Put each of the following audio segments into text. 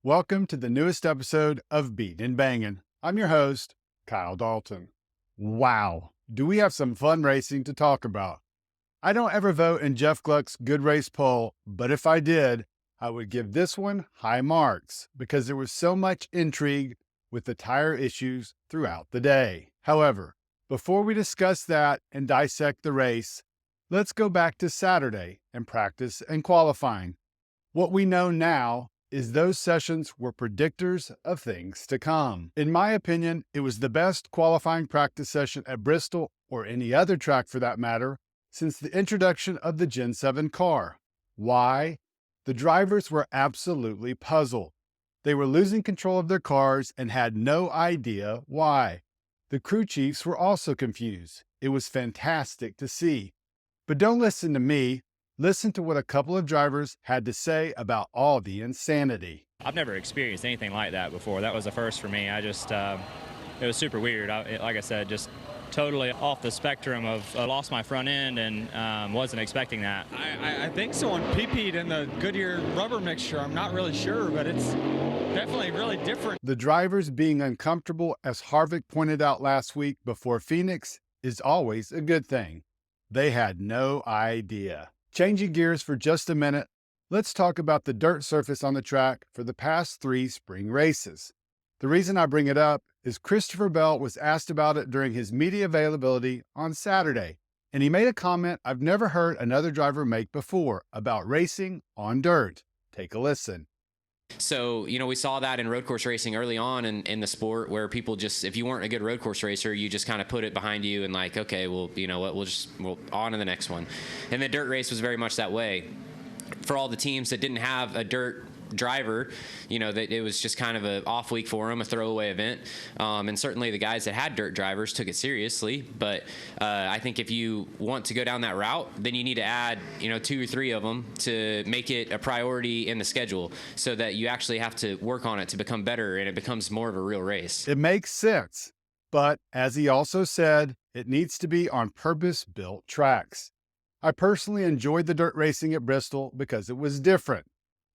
Welcome to the newest episode of Beatin' and Bangin'. I'm your host, Kyle Dalton. Wow, do we have some fun racing to talk about? I don't ever vote in Jeff Gluck's Good Race poll, but if I did, I would give this one high marks because there was so much intrigue with the tire issues throughout the day. However, before we discuss that and dissect the race, let's go back to Saturday and practice and qualifying. What we know now is those sessions were predictors of things to come. In my opinion, it was the best qualifying practice session at Bristol, or any other track for that matter, since the introduction of the Gen 7 car. Why? The drivers were absolutely puzzled. They were losing control of their cars and had no idea why. The crew chiefs were also confused. It was fantastic to see. But don't listen to me. Listen to what a couple of drivers had to say about all the insanity. I've never experienced anything like that before. That was a first for me. It was super weird. Like I said, just totally off the spectrum of I lost my front end and wasn't expecting that. I think someone pee-peed in the Goodyear rubber mixture. I'm not really sure, but it's definitely really different. The drivers being uncomfortable, as Harvick pointed out last week before Phoenix, is always a good thing. They had no idea. Changing gears for just a minute, let's talk about the dirt surface on the track for the past 3 spring races. The reason I bring it up is Christopher Bell was asked about it during his media availability on Saturday, and he made a comment I've never heard another driver make before about racing on dirt. Take a listen. So, we saw that in road course racing early on in the sport, where people just, if you weren't a good road course racer, you just kind of put it behind you and like, okay, well, you know what, we'll on to the next one. And the dirt race was very much that way. For all the teams that didn't have a dirt driver, that it was just kind of an off week for them, a throwaway event. And certainly the guys that had dirt drivers took it seriously. But I think if you want to go down that route, then you need to add, 2 or 3 of them to make it a priority in the schedule so that you actually have to work on it to become better and it becomes more of a real race. It makes sense. But as he also said, it needs to be on purpose-built tracks. I personally enjoyed the dirt racing at Bristol because it was different.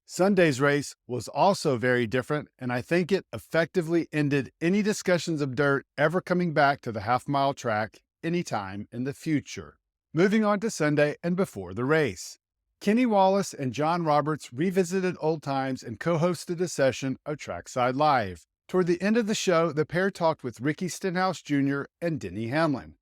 Sunday's race was also very different, and I think it effectively ended any discussions of dirt ever coming back to the half-mile track anytime in the future. Moving on to Sunday and before the race. Kenny Wallace and John Roberts revisited old times and co-hosted a session of Trackside Live. Toward the end of the show, the pair talked with Ricky Stenhouse Jr. and Denny Hamlin.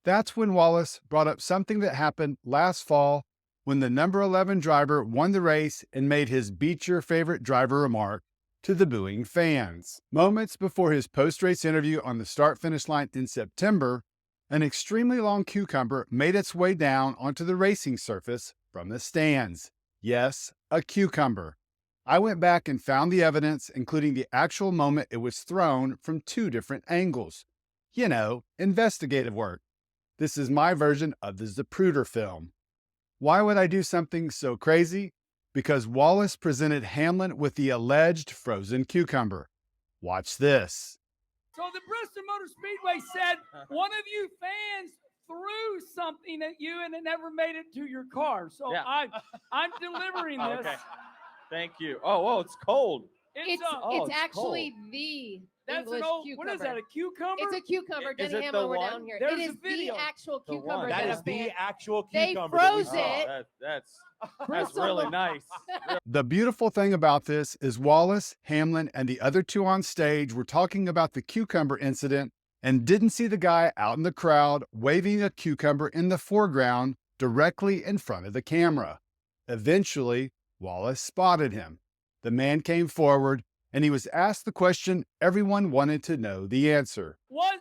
That's when Wallace brought up something that happened last fall when the number 11 driver won the race and made his beat your favorite driver remark to the booing fans. Moments before his post-race interview on the start-finish line in September, an extremely long cucumber made its way down onto the racing surface from the stands. Yes, a cucumber. I went back and found the evidence, including the actual moment it was thrown from 2 different angles. Investigative work. This is my version of the Zapruder film. Why would I do something so crazy? Because Wallace presented Hamlin with the alleged frozen cucumber. Watch this. So the Bristol Motor Speedway said one of you fans threw something at you and it never made it to your car. So Yeah. I'm delivering this. Okay. Thank you. Oh, it's cold. It's It's actually the that's English an old, cucumber. what is that, a cucumber? It's a cucumber. Is Denny it Hamlin, the we're one? down here. There's It a is video. the actual The cucumber. one. That that is a the fan- actual They cucumber. froze that we saw. it. That's really nice. The beautiful thing about this is Wallace, Hamlin, and the other 2 on stage were talking about the cucumber incident and didn't see the guy out in the crowd waving a cucumber in the foreground directly in front of the camera. Eventually, Wallace spotted him. The man came forward, and he was asked the question everyone wanted to know the answer. Was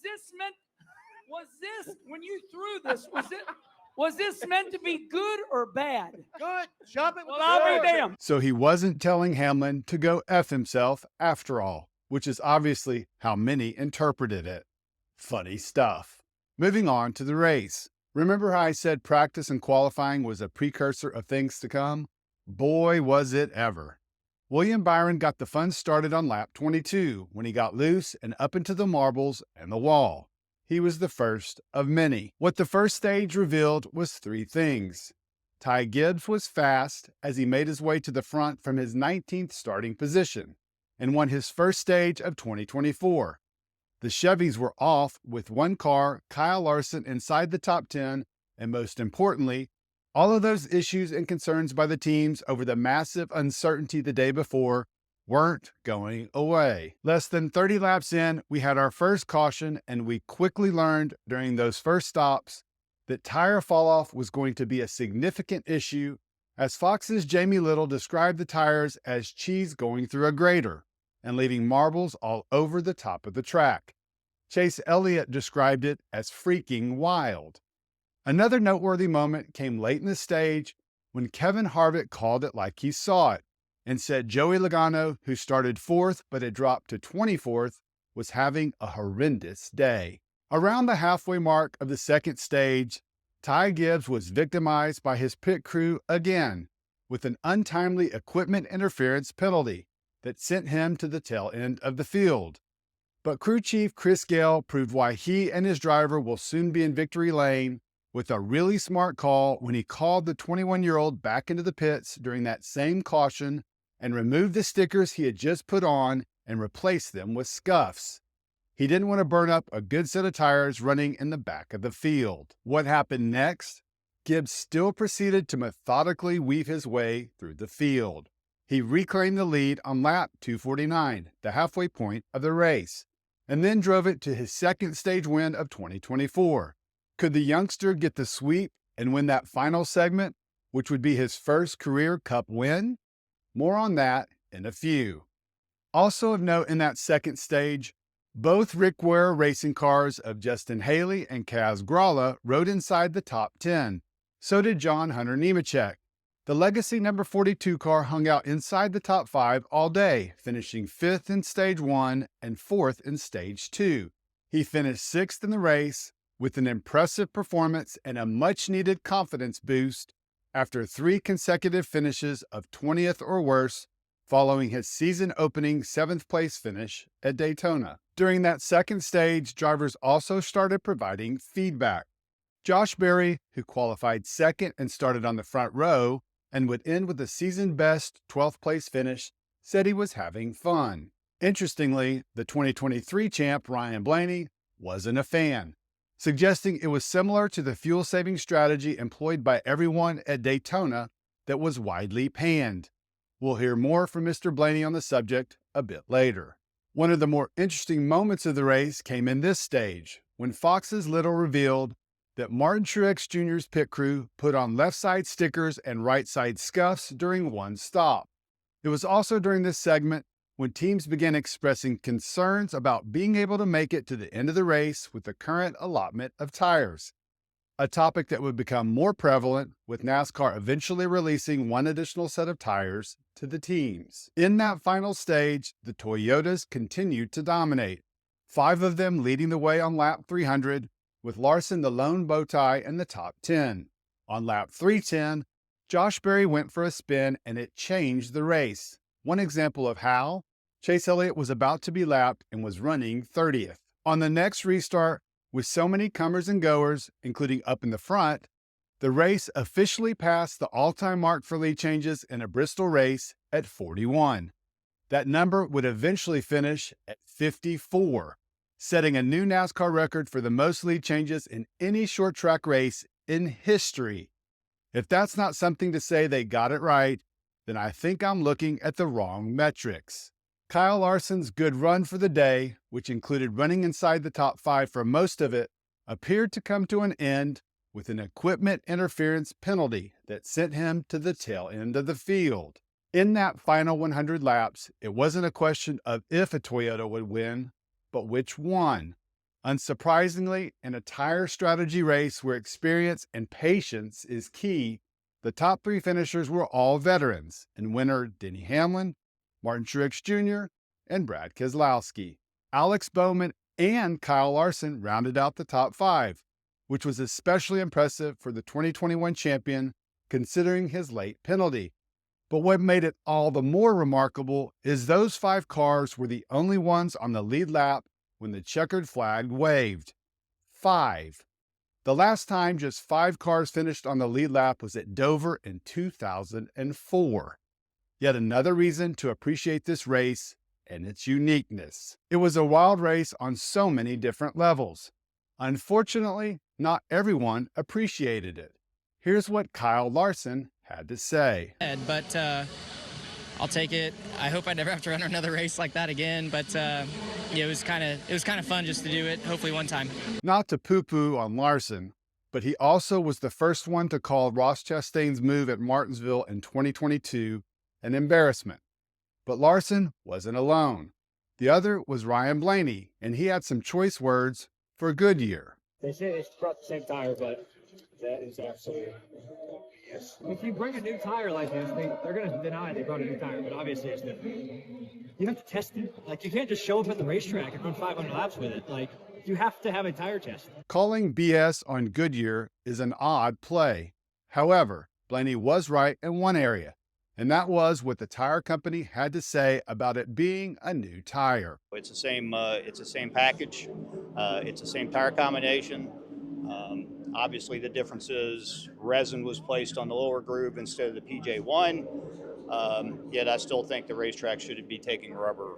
this when you threw this, was this meant to be good or bad? Good. Jump it. Well, I'll be damned. So he wasn't telling Hamlin to go F himself after all, which is obviously how many interpreted it. Funny stuff. Moving on to the race. Remember how I said practice and qualifying was a precursor of things to come? Boy, was it ever. William Byron got the fun started on lap 22 when he got loose and up into the marbles and the wall. He was the first of many. What the first stage revealed was 3 things. Ty Gibbs was fast as he made his way to the front from his 19th starting position and won his first stage of 2024. The Chevys were off with one car, Kyle Larson, inside the top 10, and most importantly, all of those issues and concerns by the teams over the massive uncertainty the day before weren't going away. Less than 30 laps in, we had our first caution, and we quickly learned during those first stops that tire falloff was going to be a significant issue, as Fox's Jamie Little described the tires as cheese going through a grater and leaving marbles all over the top of the track. Chase Elliott described it as freaking wild. Another noteworthy moment came late in the stage when Kevin Harvick called it like he saw it and said Joey Logano, who started 4th but had dropped to 24th, was having a horrendous day. Around the halfway mark of the second stage, Ty Gibbs was victimized by his pit crew again with an untimely equipment interference penalty that sent him to the tail end of the field. But crew chief Chris Gale proved why he and his driver will soon be in victory lane with a really smart call when he called the 21-year-old back into the pits during that same caution and removed the stickers he had just put on and replaced them with scuffs. He didn't want to burn up a good set of tires running in the back of the field. What happened next? Gibbs still proceeded to methodically weave his way through the field. He reclaimed the lead on lap 249, the halfway point of the race, and then drove it to his second stage win of 2024. Could the youngster get the sweep and win that final segment, which would be his first career Cup win? More on that in a few. Also of note in that second stage, both Rick Ware racing cars of Justin Haley and Kaz Gralla rode inside the top 10. So did John Hunter Nemechek. The Legacy number 42 car hung out inside the top 5 all day, finishing 5th in Stage 1 and 4th in Stage 2. He finished 6th in the race with an impressive performance and a much-needed confidence boost after 3 consecutive finishes of 20th or worse following his season-opening 7th place finish at Daytona. During that second stage, drivers also started providing feedback. Josh Berry, who qualified 2nd and started on the front row and would end with a season-best 12th place finish, said he was having fun. Interestingly, the 2023 champ Ryan Blaney wasn't a fan, suggesting it was similar to the fuel-saving strategy employed by everyone at Daytona that was widely panned. We'll hear more from Mr. Blaney on the subject a bit later. One of the more interesting moments of the race came in this stage, when Fox's Little revealed that Martin Truex Jr.'s pit crew put on left side stickers and right side scuffs during one stop. It was also during this segment when teams began expressing concerns about being able to make it to the end of the race with the current allotment of tires, a topic that would become more prevalent with NASCAR eventually releasing one additional set of tires to the teams. In that final stage, the Toyotas continued to dominate, 5 of them leading the way on lap 300, with Larson the lone bow tie in the top 10. On lap 310, Josh Berry went for a spin and it changed the race. One example of how: Chase Elliott was about to be lapped and was running 30th. On the next restart, with so many comers and goers, including up in the front, the race officially passed the all-time mark for lead changes in a Bristol race at 41. That number would eventually finish at 54, setting a new NASCAR record for the most lead changes in any short track race in history. If that's not something to say they got it right, then I think I'm looking at the wrong metrics. Kyle Larson's good run for the day, which included running inside the top 5 for most of it, appeared to come to an end with an equipment interference penalty that sent him to the tail end of the field. In that final 100 laps, it wasn't a question of if a Toyota would win, but which one. Unsurprisingly, in a tire strategy race where experience and patience is key, the top 3 finishers were all veterans, and winner Denny Hamlin, Martin Truex Jr., and Brad Keselowski. Alex Bowman and Kyle Larson rounded out the top 5, which was especially impressive for the 2021 champion considering his late penalty. But what made it all the more remarkable is those 5 cars were the only ones on the lead lap when the checkered flag waved. 5. The last time just 5 cars finished on the lead lap was at Dover in 2004. Yet another reason to appreciate this race and its uniqueness. It was a wild race on so many different levels. Unfortunately, not everyone appreciated it. Here's what Kyle Larson had to say. But I'll take it. I hope I never have to run another race like that again. But yeah, it was kind of fun just to do it. Hopefully one time. Not to poo-poo on Larson, but he also was the first one to call Ross Chastain's move at Martinsville in 2022 an embarrassment. But Larson wasn't alone. The other was Ryan Blaney, and he had some choice words for Goodyear. They say it's brought the same tire, but that is absolutely yes. If you bring a new tire like this, they're going to deny they brought a new tire, but obviously it's different. You have to test it. Like, you can't just show up at the racetrack and run 500 laps with it. Like, you have to have a tire test. Calling BS on Goodyear is an odd play. However, Blaney was right in one area, and that was what the tire company had to say about it being a new tire. It's the same package. It's the same tire combination. Obviously, the difference is resin was placed on the lower groove instead of the PJ1. Yet I still think the racetrack should be taking rubber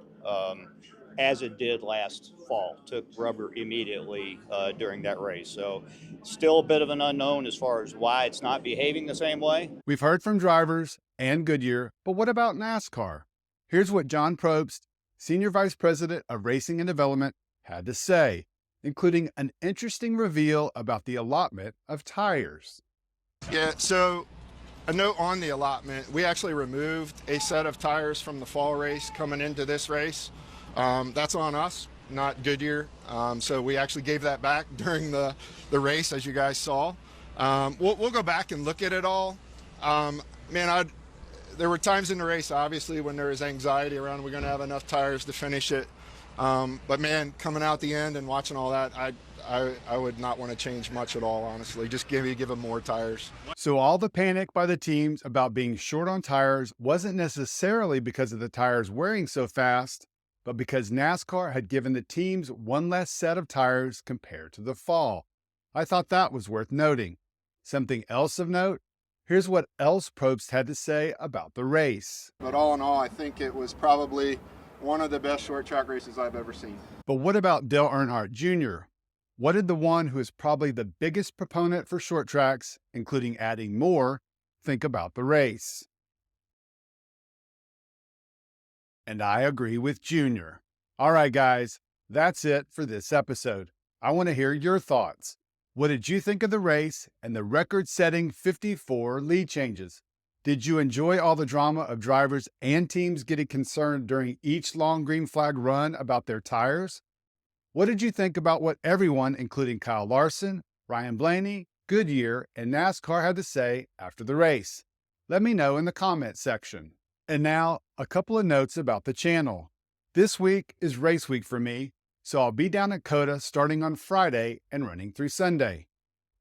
as it did last fall. Took rubber immediately during that race. So still a bit of an unknown as far as why it's not behaving the same way. We've heard from drivers and Goodyear, but what about NASCAR? Here's what John Probst, Senior Vice President of Racing and Development, had to say, including an interesting reveal about the allotment of tires. Yeah, so a note on the allotment, we actually removed a set of tires from the fall race coming into this race. That's on us, not Goodyear. So we actually gave that back during the race, as you guys saw. We'll go back and look at it all. There were times in the race, obviously, when there was anxiety around we're going to have enough tires to finish it. But man, coming out the end and watching all that, I would not want to change much at all, honestly. Just give them more tires. So all the panic by the teams about being short on tires wasn't necessarily because of the tires wearing so fast, but because NASCAR had given the teams one less set of tires compared to the fall. I thought that was worth noting. Something else of note? Here's what else Probst had to say about the race. But all in all, I think it was probably one of the best short track races I've ever seen. But what about Dale Earnhardt Jr.? What did the one who is probably the biggest proponent for short tracks, including adding more, think about the race? And I agree with Junior. All right, guys, that's it for this episode. I want to hear your thoughts. What did you think of the race and the record-setting 54 lead changes? Did you enjoy all the drama of drivers and teams getting concerned during each long green flag run about their tires? What did you think about what everyone, including Kyle Larson, Ryan Blaney, Goodyear, and NASCAR had to say after the race? Let me know in the comments section. And now, a couple of notes about the channel. This week is race week for me, so I'll be down at COTA starting on Friday and running through Sunday.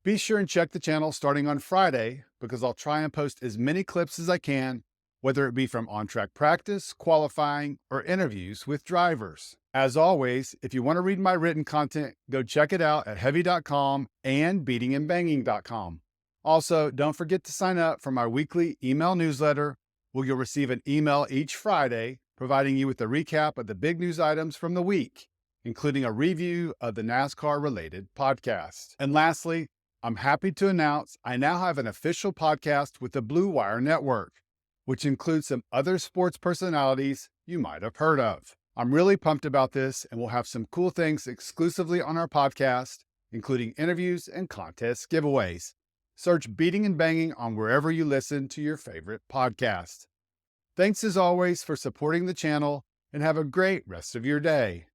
Be sure and check the channel starting on Friday because I'll try and post as many clips as I can, whether it be from on-track practice, qualifying, or interviews with drivers. As always, if you want to read my written content, go check it out at heavy.com and beatingandbanging.com. Also, don't forget to sign up for my weekly email newsletter, where you'll receive an email each Friday providing you with a recap of the big news items from the week, including a review of the NASCAR-related podcast. And lastly, I'm happy to announce I now have an official podcast with the Blue Wire Network, which includes some other sports personalities you might have heard of. I'm really pumped about this, and we'll have some cool things exclusively on our podcast, including interviews and contest giveaways. Search Beating and Banging on wherever you listen to your favorite podcast. Thanks as always for supporting the channel, and have a great rest of your day.